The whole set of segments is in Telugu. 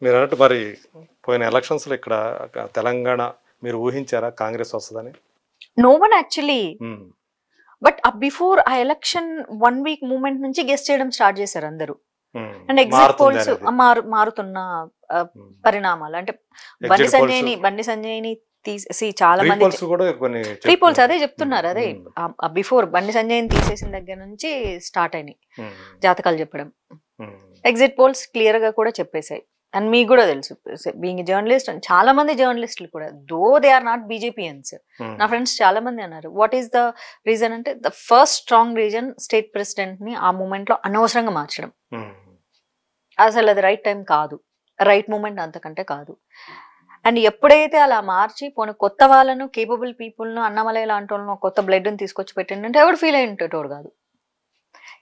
మీరు అన్నట్టు మరి పోయిన ఎలక్షన్స్లో ఇక్కడ తెలంగాణ మీరు ఊహించారా కాంగ్రెస్ వస్తుందని? No one actually, but before ఆ ఎలక్షన్ 1 వీక్ మూమెంట్ నుంచి గెస్ట్ చేయడం స్టార్ట్ చేశారు అందరూ. అండ్ ఎగ్జిట్ పోల్స్ మారుతున్న పరిణామాలు అంటే బండి సంజయ్ని తీసేసి చాలా మంది ప్రీ పోల్స్ అదే చెప్తున్నారు. అదే బిఫోర్ బండి సంజయ్ని తీసేసిన దగ్గర నుంచి స్టార్ట్ అయినాయి జాతకాలు చెప్పడం. ఎగ్జిట్ పోల్స్ క్లియర్ గా కూడా చెప్పేశాయి. అండ్ మీకు కూడా తెలుసు, బీయింగ్ జర్నలిస్ట్, చాలా మంది జర్నలిస్టులు కూడా, దో దే ఆర్ నాట్ బీజేపీయన్స్, నా ఫ్రెండ్స్ చాలా మంది అన్నారు వాట్ ఈస్ ద రీజన్ అంటే the first strong reason state president ని ఆ మూమెంట్ లో అనవసరంగా మార్చడం. అసలు అది రైట్ టైం కాదు, రైట్ మూమెంట్ అంతకంటే కాదు. అండ్ ఎప్పుడైతే అలా మార్చి పోనీ కొత్త వాళ్ళను, కేపబుల్ పీపుల్ను, అన్నమలై లాంటి వాళ్ళను, కొత్త బ్లడ్ని తీసుకొచ్చి పెట్టిందంటే ఎవడు ఫీల్ అయ్యేటోడు కాదు.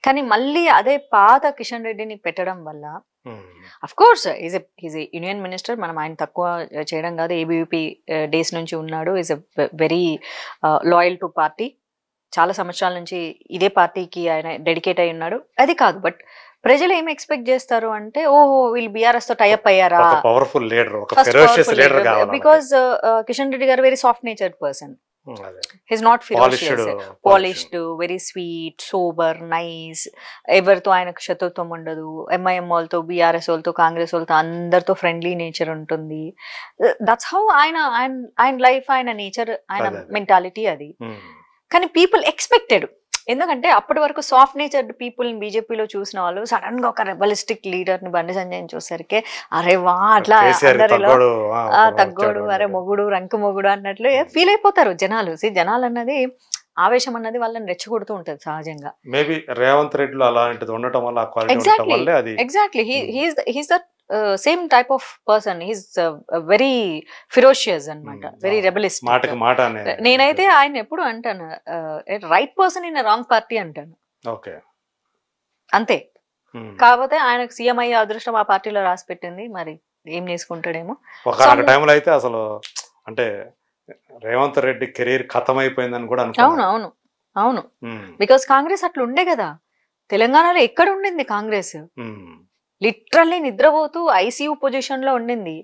కానీ మళ్ళీ అదే పాత కిషన్ రెడ్డిని పెట్టడం వల్ల, of course is a union minister, మనం ఆయన తక్కువ చేయడం కాదు, ఏబీవీపీ డేస్ నుంచి ఉన్నాడు, is a very loyal to party, చాలా సంవత్సరాల నుంచి ఇదే పార్టీకి ఆయన డెడికేట్ అయి ఉన్నాడు. అది కాదు, బట్ ప్రజలు ఏం ఎక్స్పెక్ట్ చేస్తారు అంటే ఓహో వీళ్ళు బీఆర్ఎస్ తో టైఅప్ అయ్యారా, బికాస్ కిషన్ రెడ్డి గారు very soft natured person, he's not ferocious, polished, very sweet, sober, nice, ఎవరితో ఆయనకు శత్రుత్వం ఉండదు. ఎంఐఎం వాళ్ళతో, బీఆర్ఎస్ వాళ్ళతో, కాంగ్రెస్ వాళ్ళతో అందరితో ఫ్రెండ్లీ నేచర్ ఉంటుంది. దట్స్ హౌ ఆయన లైఫ్, ఆయన నేచర్, ఆయన మెంటాలిటీ అది. కానీ పీపుల్ ఎక్స్పెక్టెడ్, ఎందుకంటే అప్పటి వరకు సాఫ్ట్ నేచర్డ్ పీపుల్ బీజేపీలో చూసిన వాళ్ళు సడన్ గా ఒక రెబలిస్టిక్ లీడర్ ని బండి సంజయ్ చూసరికి అరే వా అట్లా అందరిలో తగ్గోడు, అరే మొగుడు, రంకు మొగుడు అన్నట్లు ఫీల్ అయిపోతారు జనాలు. జనాలు అన్నది ఆవేశం అన్నది వాళ్ళని రెచ్చగొడుతూ ఉంటది సహజంగా. మేబీ రేవంత్ రెడ్డిలో అలాంటిది ఉండటం వల్ల exactly he's that same type of person. He's very ferocious అన్నమాట, వెరీ రెబలిస్ట్. నేనైతే ఆయన ఎప్పుడు అంటాను right person in wrong party అంటాను, అంతే. కాకపోతే ఆయనకు సీఎం అయ్యే అదృష్టం ఆ పార్టీలో రాసి పెట్టింది, మరి ఏం చేసుకుంటాడేమో. ఒక టైంలో అయితే అసలు అంటే రేవంత్ రెడ్డి కెరీర్ ఖతం అయిపోయిందని కూడా అవును అవును అవును, బికాస్ కాంగ్రెస్ అట్లా ఉండే కదా. తెలంగాణలో ఎక్కడ ఉండింది కాంగ్రెస్? లిటరల్లీ నిద్రపోతూ ఐసీయూ పొజిషన్ లో ఉండింది.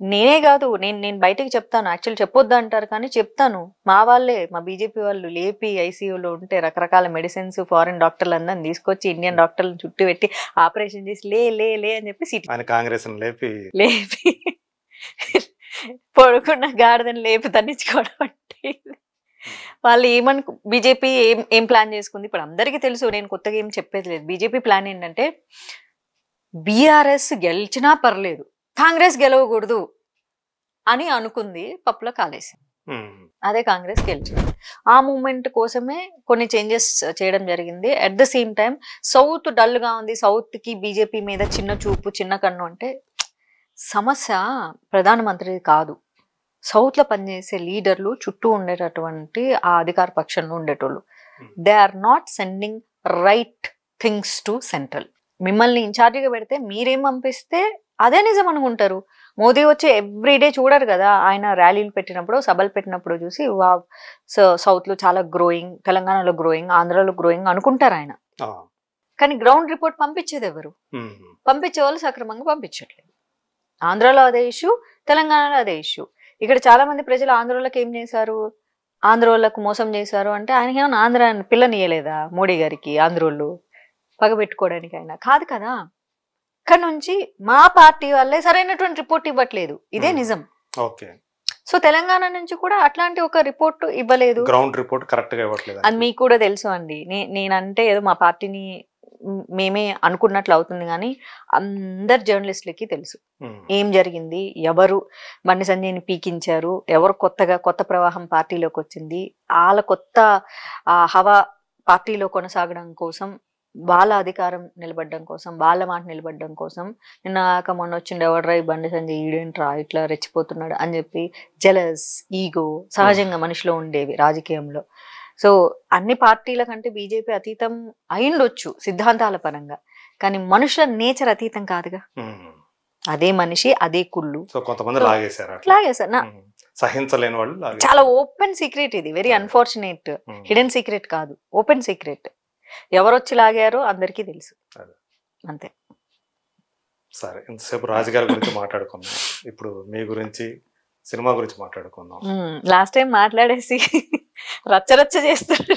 నేనే కాదు, నేను బయటకు చెప్తాను, యాక్చువల్ చెప్పొద్దు అంటారు కానీ చెప్తాను, మా వాళ్ళే, మా బీజేపీ వాళ్ళు లేపి ఐసీయూలో ఉంటే రకరకాల మెడిసిన్స్, ఫారిన్ డాక్టర్లు అందరిని తీసుకొచ్చి ఇండియన్ డాక్టర్లను చుట్టూ పెట్టి ఆపరేషన్ చేసి లే లే లే అని చెప్పి సిటీ కాంగ్రెస్ లేపి పడుకున్న గాడిదని లేపి తన్నించుకోవడం అంటే వాళ్ళు బీజేపీ ఏం ప్లాన్ చేసుకుంది ఇప్పుడు అందరికీ తెలుసు. నేను కొత్తగా ఏం చెప్పేది లేదు. బీజేపీ ప్లాన్ ఏంటంటే బీఆర్ఎస్ గెలిచినా పర్లేదు, కాంగ్రెస్ గెలవకూడదు అని అనుకుంది, పప్పులో కాలేసి అదే కాంగ్రెస్ గెలిచింది. ఆ మూమెంట్ కోసమే కొన్ని చేంజెస్ చేయడం జరిగింది. At the same time south dull గా ఉంది, సౌత్ కి బీజేపీ మీద చిన్న చూపు, చిన్న కన్ను. అంటే సమస్య ప్రధానమంత్రి కాదు, సౌత్ లో పనిచేసే లీడర్లు, చుట్టూ ఉండేటటువంటి ఆ అధికార పక్షంలో ఉండేటోళ్ళు. They are not sending right things to central. మిమ్మల్ని ఇన్ఛార్జిగా పెడితే మీరేం పంపిస్తే అదే నిజం అనుకుంటారు. మోదీ వచ్చి ఎవ్రీడే చూడరు కదా, ఆయన ర్యాలీలు పెట్టినప్పుడు, సభలు పెట్టినప్పుడు చూసి వా సౌత్ లో చాలా గ్రోయింగ్, తెలంగాణలో గ్రోయింగ్, ఆంధ్రాలో గ్రోయింగ్ అనుకుంటారు ఆయన. కానీ గ్రౌండ్ రిపోర్ట్ పంపించేది ఎవరు? పంపించే వాళ్ళు సక్రమంగా పంపించట్లేదు. ఆంధ్రాలో అదే ఇష్యూ, తెలంగాణలో అదే ఇష్యూ. ఇక్కడ చాలా మంది ప్రజలు ఆంధ్రోళ్ళకి ఏం చేశారు, ఆంధ్రోళ్ళకు మోసం చేశారు అంటే ఆయనకి ఏమన్నా ఆంధ్ర పిల్లనియలేదా మోడీ గారికి? ఆంధ్రోళ్ళు పగబెట్టుకోవడానికి అయినా కాదు కదా. ఇక్కడ నుంచి మా పార్టీ వాళ్ళే సరైనటువంటి రిపోర్ట్ ఇవ్వట్లేదు, ఇదే నిజం. సో తెలంగాణ నుంచి కూడా అట్లాంటి ఒక రిపోర్ట్ ఇవ్వలేదు, గ్రౌండ్ రిపోర్ట్ కరెక్ట్ గా ఇవ్వట్లేదు. అది మీకు కూడా తెలుసు అండి. నేనంటే ఏదో మా పార్టీని మేమే అనుకున్నట్లు అవుతుంది, కానీ అందరు జర్నలిస్టులకి తెలుసు ఏం జరిగింది, ఎవరు బండి సంజయ్ని పీకించారు, ఎవరు కొత్త ప్రవాహం పార్టీలోకి వచ్చింది, వాళ్ళ కొత్త హవా పార్టీలో కొనసాగడం కోసం, వాళ్ళ అధికారం నిలబడడం కోసం, వాళ్ళ మాట నిలబడడం కోసం నిన్న మొన్న వచ్చిండు ఎవడ్రా ఈ బండి సంజయ్, ఈడేంట్రా ఇట్లా రెచ్చిపోతున్నాడు అని చెప్పి జెలస్, ఈగో సహజంగా మనిషిలో ఉండేవి రాజకీయంలో. సో అన్ని పార్టీల కంటే బీజేపీ అతీతం అయిండొచ్చు సిద్ధాంతాల పరంగా, కానీ మనుషుల నేచర్ అతీతం కాదుగా. అదే మనిషి, అదే కుళ్ళు. సహించలేని వాళ్ళు చాలా ఓపెన్ సీక్రెట్ ఇది, వెరీ అన్ఫార్చునేట్, హిడెన్ సీక్రెట్ కాదు, ఓపెన్ సీక్రెట్. ఎవరొచ్చి లాగారో అందరికీ తెలుసు, అంతే. సరే, ఇంతసేపు రాజుగారి గురించి మాట్లాడుకుందాం. ఇప్పుడు మీ గురించి, సినిమా గురించి మాట్లాడుకుందాం. లాస్ట్ టైం మాట్లాడేసి రచ్చరచ్చ చేస్తారు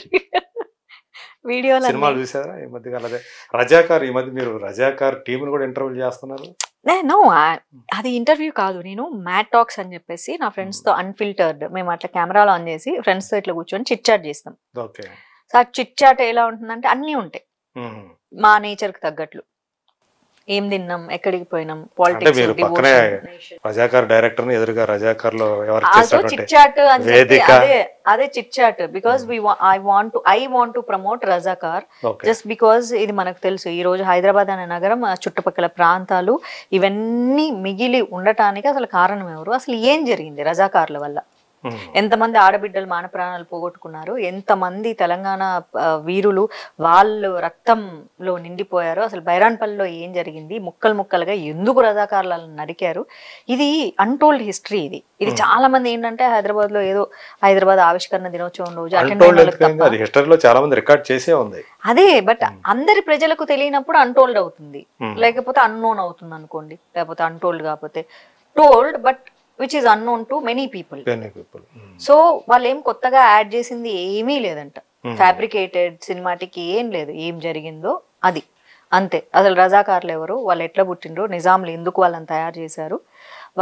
వీడియోలు. సినిమాలు చూసారా ఈ మధ్య కాలం? రజాకార్, ఈ మధ్య మీరు రజాకార్ టీంని కూడా ఇంటర్వ్యూ చేస్తున్నారు. నో, అది ఇంటర్వ్యూ కాదు. నేను మ్యాట్ టాక్స్ అని చెప్పేసి నా ఫ్రెండ్స్ తో అన్ఫిల్టర్డ్, మేము అట్లా కెమెరాలో ఆన్ చేసి ఫ్రెండ్స్ తో ఇట్లా కూర్చొని చిట్ చాట్ చేస్తాం. ఓకే. సో ఆ చిట్ చాట్ ఎలా ఉంటుందంటే అన్నీ ఉంటాయి మా నేచర్ కి తగ్గట్లు. ఏం తిన్నాం, ఎక్కడికి పోయినాం, పాలిటిక్స్, రజాకార్ డైరెక్టర్ ఎదురుగా రజాకార్ లో చిట్ చాట్ అని చెప్పి అదే chit chat. Because I want to promote Razakar just because ఇది మనకు తెలుసు. ఈ రోజు హైదరాబాద్ అనే నగరం, చుట్టుపక్కల ప్రాంతాలు ఇవన్నీ మిగిలి ఉండటానికి అసలు కారణం ఎవరు, అసలు ఏం జరిగింది రజాకార్ల వల్ల, ఎంతమంది ఆడబిడ్డలు మాన ప్రాణాలు పోగొట్టుకున్నారు, ఎంతమంది తెలంగాణ వీరులు వాళ్ళు రక్తంలో నిండిపోయారు, అసలు బైరాన్పల్లిలో ఏం జరిగింది, ముక్కలు ముక్కలుగా ఎందుకు రజాకార్లను నరికారు, ఇది అన్టోల్డ్ హిస్టరీ. ఇది చాలా మంది ఏంటంటే హైదరాబాద్ లో ఏదో హైదరాబాద్ ఆవిష్కరణ దినోత్సవం రోజు అదే, బట్ అందరి ప్రజలకు తెలియనప్పుడు అన్టోల్డ్ అవుతుంది, లేకపోతే అన్నోన్ అవుతుంది అనుకోండి, లేకపోతే అన్టోల్డ్ కాకపోతే told but which is unknown to many people. So వాళ్ళు ఏం కొత్తగా యాడ్ చేసింది ఏమీ లేదంట, ఫ్యాబ్రికేటెడ్ సినిమాటిక్ ఏం లేదు, ఏం జరిగిందో అది అంతే. అసలు రజాకార్లు ఎవరు, వాళ్ళు ఎట్లా పుట్టిండ్రు, నిజాంలు ఎందుకు వాళ్ళని తయారు చేశారు,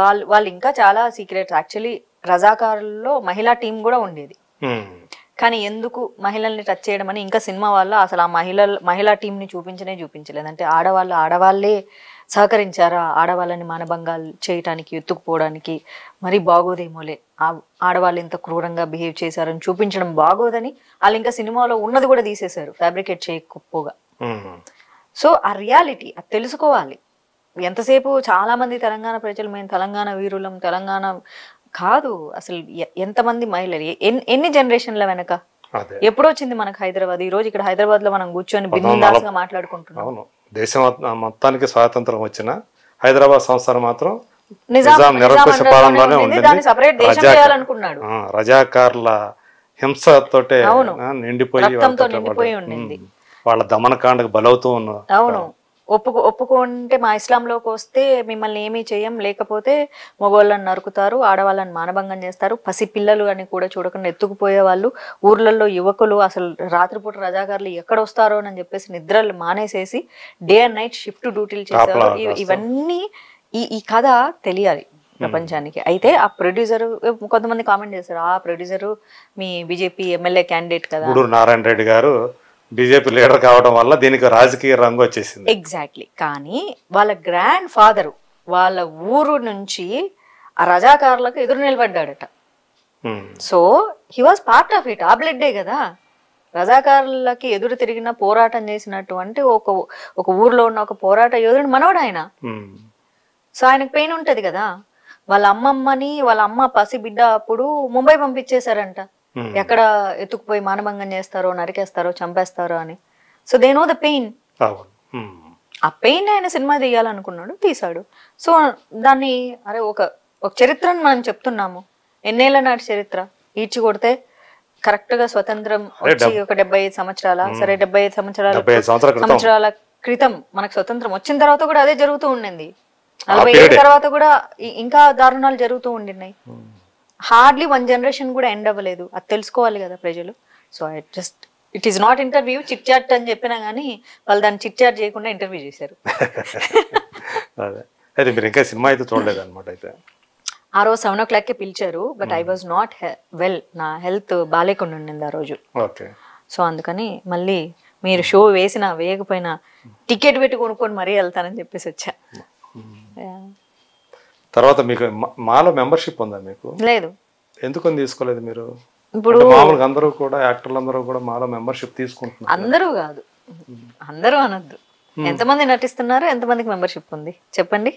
వాళ్ళు ఇంకా చాలా సీక్రెట్స్. యాక్చువల్లీ రజాకారుల్లో మహిళా టీం కూడా ఉండేది, కానీ ఎందుకు మహిళల్ని టచ్ చేయడం అని ఇంకా సినిమా వల్ల అసలు ఆ మహిళా టీంని చూపించలేదు. అంటే ఆడవాళ్ళే సహకరించారా ఆడవాళ్ళని మానభంగాలు చేయటానికి, ఎత్తుకుపోవడానికి, మరి బాగోదేమోలే ఆడవాళ్ళు ఇంత క్రూరంగా బిహేవ్ చేశారని చూపించడం బాగోదని వాళ్ళు ఇంకా సినిమాలో ఉన్నది కూడా తీసేశారు, ఫ్యాబ్రికేట్ చేయకపోగా. సో ఆ రియాలిటీ అది తెలుసుకోవాలి. ఎంతసేపు చాలా మంది తెలంగాణ ప్రజలు మేము తెలంగాణ వీరులం, తెలంగాణ కాదు, అసలు ఎంతమంది మహిళలు ఎన్ని జనరేషన్ల వెనక ఎప్పుడు వచ్చింది మనకు హైదరాబాద్. ఈ రోజు ఇక్కడ హైదరాబాద్ లో మనం కూర్చొని బిందాస్గా మాట్లాడుకుంటున్నాం. దేశం మొత్తానికి స్వాతంత్రం వచ్చిన హైదరాబాద్ సంస్థానం మాత్రం నిజాం నిరంకుశ పాలనలోనే ఉండింది. రజాకార్ల హింసతోటే నిండిపోయి ఉండింది, వాళ్ళ దమనకాండకు బలవుతూ ఉన్నారు. అవును, ఒప్పుకుంటే మా ఇస్లాంలోకి వస్తే మిమ్మల్ని ఏమీ చేయం, లేకపోతే మగవాళ్ళని నరుకుతారు, ఆడవాళ్ళని మానభంగం చేస్తారు, పసి పిల్లలు అని కూడా చూడకుండా ఎత్తుకుపోయే వాళ్ళు, ఊర్లలో యువకులు అసలు రాత్రిపూట రజాకారులు ఎక్కడ వస్తారో అని చెప్పేసి నిద్రలు మానేసేసి డే అండ్ నైట్ షిఫ్ట్ డ్యూటీలు చేశారు. ఇవన్నీ ఈ కథ తెలియాలి ప్రపంచానికి. అయితే ఆ ప్రొడ్యూసర్, కొంతమంది కామెంట్ చేశారు, ఆ ప్రొడ్యూసర్ మీ బీజేపీ ఎమ్మెల్యే క్యాండిడేట్ కదా, గూడూరు నారాయణ రెడ్డి గారు బీజేపీ లీడర్ కావడం వల్ల దీనికి రాజకీయ రంగు వచ్చేసింది. ఎగ్జాక్ట్లీ. కానీ వాళ్ళ గ్రాండ్ ఫాదర్ వాళ్ళ ఊరు నుంచి ఆ రజాకారులకు ఎదురు నిలబడ్డాడట. So he was part of it. ఆ బ్లడ్డే కదా రజాకారులకి ఎదురు తిరిగిన పోరాటం చేసినటువంటి ఒక ఊర్లో ఉన్న ఒక పోరాట యోధుడు మనవడు ఆయన. సో ఆయనకు పెయిన్ ఉంటది కదా. వాళ్ళ అమ్మ పసి బిడ్డ అప్పుడు ముంబై పంపించేశారంట, ఎక్కడ ఎత్తుకుపోయి మానభంగం చేస్తారో, నరికేస్తారో, చంపేస్తారో అని. So they know the pain. ఆ పెయిన్ ఆయన సినిమా తీయాలనుకున్నాడు, తీసాడు. సో దాన్ని అరే ఒక చరిత్రను మనం చెప్తున్నాము, ఎన్నేళ్ల నాటి చరిత్ర. ఈడ్చి కొడితే కరెక్ట్ గా స్వతంత్రం వచ్చి ఒక 75 సంవత్సరాల, సరే 75 సంవత్సరాల క్రితం మనకు స్వతంత్రం వచ్చిన తర్వాత కూడా అదే జరుగుతూ ఉండింది. 40 ఏళ్ళ తర్వాత కూడా ఇంకా దారుణాలు జరుగుతూ ఉండినాయి. హార్డ్లీ 1 జనరేషన్ కూడా ఎండ్ అవ్వలేదు. అది తెలుసుకోవాలి కదా ప్రజలు. So it is not interview, chit chat అని చెప్పినా గానీ వాళ్ళు దాన్ని చిట్ చాట్ చేయకుండా ఇంటర్వ్యూ చేశారు. అయితే మీరు ఇంకా సినిమా అయితే చూడలేదు అనమాట. అయితే ఆ రోజు 7 o'clock పిలిచారు, but I was not well, నా హెల్త్ బాగాలేకుండా ఉండింది ఆ రోజు. సో అందుకని మళ్ళీ మీరు షో వేసినా వేయకపోయినా టికెట్ పెట్టి కొనుక్కొని మరీ వెళ్తానని చెప్పేసి వచ్చా. తర్వాత మీకు మాలో మెంబర్షిప్ ఉందా? మీకు లేదు. ఎందుకని తీసుకోలేదు మీరు? ఇప్పుడు మామూలుగా అందరూ కూడా, యాక్టర్లు అందరూ కూడా మాలో మెంబర్షిప్ తీసుకుంటున్నారు. అందరూ కాదు, అందరూ అనొద్దు. ఎంతమంది నటిస్తున్నారు, ఎంతమందికి మెంబర్షిప్ ఉంది చెప్పండి.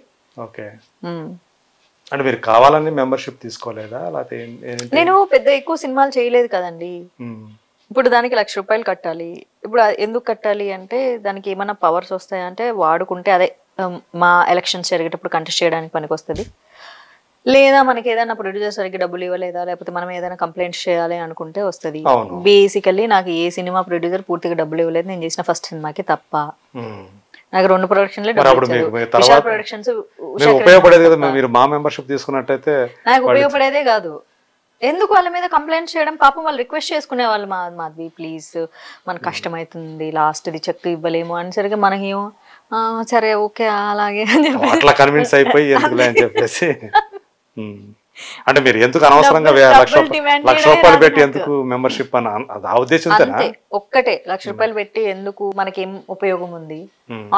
ఓకే. అంటే మీరు కావాలని మెంబర్షిప్ తీసుకోలేదా? లేకపోతే నేను పెద్ద ఎక్కువ సినిమాలు చేయలేదు కదండి. ఇప్పుడు దానికి ₹1,00,000 కట్టాలి. ఇప్పుడు ఎందుకు కట్టాలి అంటే దానికి ఏమైనా పవర్స్ వస్తాయంటే వాడుకుంటే అదే మా ఎలక్షన్స్ జరిగేటప్పుడు కంటెస్ట్ చేయడానికి పనికి వస్తుంది. లేదా మనకి ఏదైనా ప్రొడ్యూసర్ సరిగ్గా డబ్బులు ఇవ్వలేదా, లేకపోతే మనం ఏదైనా కంప్లైంట్స్ చేయాలి అనుకుంటే వస్తుంది. బేసికల్లీ నాకు ఏ సినిమా ప్రొడ్యూసర్ పూర్తిగా డబ్బులు ఇవ్వలేదు నేను చేసిన ఫస్ట్ సినిమాకి తప్ప. నాకు 2 ప్రొడక్షన్లే మరి అప్పుడు డబ్బులు మీకు ఇచ్చారు. తర్వాత విశాల్ ప్రొడక్షన్స్ మీకు ఉపయోగపడేది కదా, మీరు మా మెంబర్షిప్ తీసుకున్నట్టయితే. నాకు ఉపయోగపడేదే కాదు. ఎందుకు వాళ్ళ మీద కంప్లైంట్ చేయడం? పాపం వాళ్ళు రిక్వెస్ట్ చేసుకునే వాళ్ళు, మాధవి ప్లీజ్ మనకు కష్టమవుతుంది, లాస్ట్ది చెక్ ఇవ్వలేము అని. సరిగా మనకేమో సరే ఓకే అలాగే అట్లా కన్విన్స్ అయిపోయి ఎందుకులే అని చెప్పేసి. అంటే మీరు ఎందుకు అనవసరంగా లక్ష రూపాయలు పెట్టి ఎందుకు మెంబర్షిప్ అని ఆ ఉద్దేశంతోనా? ఒక్కటే ₹1,00,000 పెట్టి ఎందుకు, మనకేం ఉపయోగం ఉంది?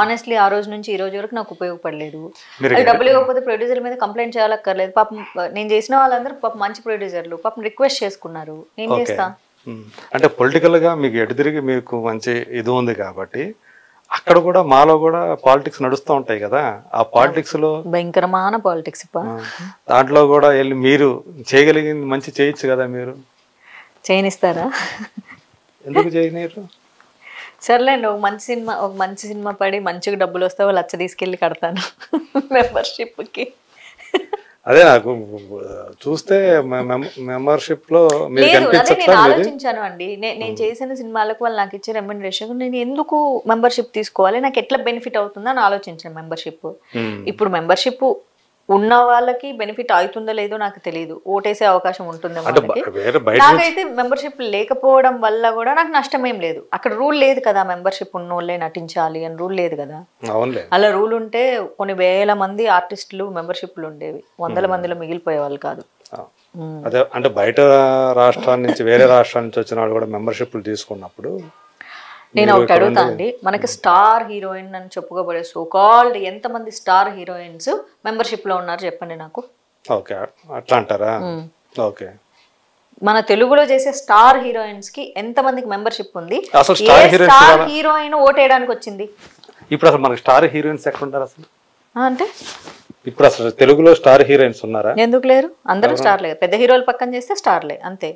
ఆనెస్ట్లీ ఆ రోజు నుంచి ఈ రోజు వరకు నాకు ఉపయోగపడలేదు. డబ్బులు ఇవ్వకపోతే ప్రొడ్యూసర్ మీద కంప్లైంట్ చేయాలక్కర్లేదు. పాపం నేను చేసిన వాళ్ళందరూ పాపం మంచి ప్రొడ్యూసర్లు, పాపం రిక్వెస్ట్ చేసుకున్నారు, ఏం చేస్తా. అంటే పొలిటికల్ గా మీకు ఎటు తిరిగి మీకు మంచి ఇది ఉంది కాబట్టి అక్కడ కూడా మాలో కూడా పాలిటిక్స్ నడుస్తూ ఉంటాయి కదా. ఆ పాలిటిక్స్ లో భయంకరమైన పాలిటిక్స్, దాంట్లో కూడా వెళ్ళి మీరు చేయగలిగింది మంచి చేయొచ్చు కదా. మీరు చేయనిస్తారా? ఎందుకు చేయలేరు? సర్లేండి, ఒక మంచి సినిమా పడి మంచిగా డబ్బులు వస్తే వాళ్ళు లచ్చ తీసుకెళ్ళి కడతాను మెంబర్షిప్ కి. అదే నాకు చూస్తే మెంబర్షిప్ లో నేను ఆలోచించాను అండి. నేను చేసిన సినిమాలకు వాళ్ళు నాకు ఇచ్చే రెమ్యునరేషన్ నేను ఎందుకు మెంబర్షిప్ తీసుకోవాలి, నాకు ఎట్లా బెనిఫిట్ అవుతుందో అని ఆలోచించాను. మెంబర్షిప్ ఇప్పుడు మెంబర్షిప్ ఉన్న వాళ్ళకి బెనిఫిట్ అవుతుందో లేదో నాకు తెలియదు, ఓటేసే అవకాశం ఉంటుందో. నాకైతే మెంబర్షిప్ లేకపోవడం వల్ల కూడా నాకు నష్టం ఏం లేదు. అక్కడ రూల్ లేదు కదా, మెంబర్షిప్ ఉన్న వాళ్ళే నటించాలి అని రూల్ లేదు కదా. అలా రూల్ ఉంటే కొన్ని వేల మంది ఆర్టిస్టులు మెంబర్షిప్లు ఉండేవి, వందల మందిలో మిగిలిపోయే వాళ్ళు కాదు. అదే అంటే బయట రాష్ట్రాల నుంచి వేరే రాష్ట్రాల నుంచి వచ్చిన వాళ్ళు కూడా మెంబర్షిప్లు తీసుకున్నప్పుడు నేను ఒకటి అడుగుతా అండి, మనకి స్టార్ హీరోయిన్ అని చెప్పుకోబడే సో కాల్డ్ ఎంతమంది స్టార్ హీరోయిన్స్ మెంబర్షిప్ లో ఉన్నారు చెప్పండి నాకు. ఓకే అట్లా అంటారా? ఓకే, మన తెలుగులో చేసే స్టార్ హీరోయిన్స్ కి ఎంత మందికి మెంబర్షిప్ ఉంది? అసలు స్టార్ హీరోయిన్ ఓటేయడానికి వచ్చింది? ఇప్పుడు అసలు మనకి స్టార్ హీరోయిన్స్ ఎక్కడ ఉంటారు అసలు? అంటే ఇప్పుడు అసలు తెలుగులో స్టార్ హీరోయిన్స్ ఉన్నారా? ఎందుకు లేరు? అందరూ స్టార్లే, పెద్ద హీరోలు పక్కన చేస్తే స్టార్లే అంతే.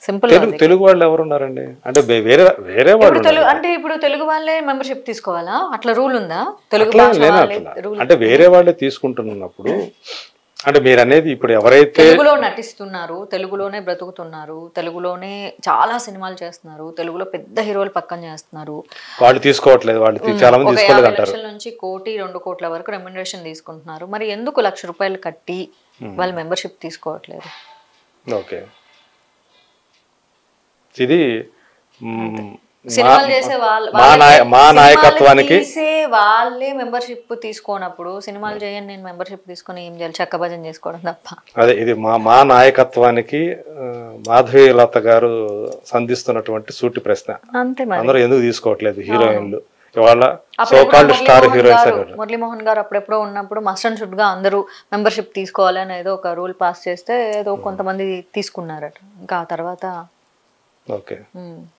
సింపుల్. తెలుగు వాళ్ళు ఎవరు ఉన్నారండి? అంటే వేరే వేరే వాళ్ళు అంటే ఇప్పుడు తెలుగు వాళ్ళే మెంబర్షిప్ తీసుకోవాలా? అట్లా రూల్ ఉందా? తెలుగు అంటే వేరే వాళ్ళే తీసుకుంటున్నప్పుడు అంటే మీరు అనేది ఇప్పుడు ఎవరైతే తెలుగులో నటిస్తున్నారు, తెలుగులోనే బ్రతుకుతున్నారు, తెలుగులోనే చాలా సినిమాలు చేస్తున్నారు, తెలుగులో పెద్ద హీరోలు పక్కన చేస్తున్నారు, వాళ్ళు తీసుకోవట్లేదు. వాళ్ళు చాలా మంది తీసుకోలేదు అంటారు. 50 లక్షల నుంచి 1-2 కోట్ల వరకు రెమ్యునరేషన్ తీసుకుంటున్నారు. మరి ఎందుకు ₹1,00,000 కట్టి వాళ్ళు మెంబర్షిప్ తీసుకోవట్లేదు? ఓకే, ఇది సినిమాలు చేసే మా నాయకత్వానికి వాళ్ళే మెంబర్షిప్ తీసుకోనప్పుడు సినిమాలు చేయని నేను మెంబర్షిప్ తీసుకొని ఏం చేయాలి? చక్క భజన చేసుకోవడం తప్ప. అదే ఇది మా నాయకత్వానికి మాధవి లత గారు సంధిస్తున్నటువంటి సూటి ప్రశ్న. అంతే, అందరూ ఎందుకు తీసుకోవట్లేదు హీరోయిన్లు ఇవాళ so called star heroines? Muralimohan గారు అప్పుడెప్పుడో ఉన్నప్పుడు మస్ట్ అండ్ షుడ్ గా అందరూ మెంబర్షిప్ తీసుకోవాలి అని ఏదో ఒక రూల్ పాస్ చేస్తే ఏదో కొంతమంది తీసుకున్నారట. ఇంకా ఆ తర్వాత ఓకే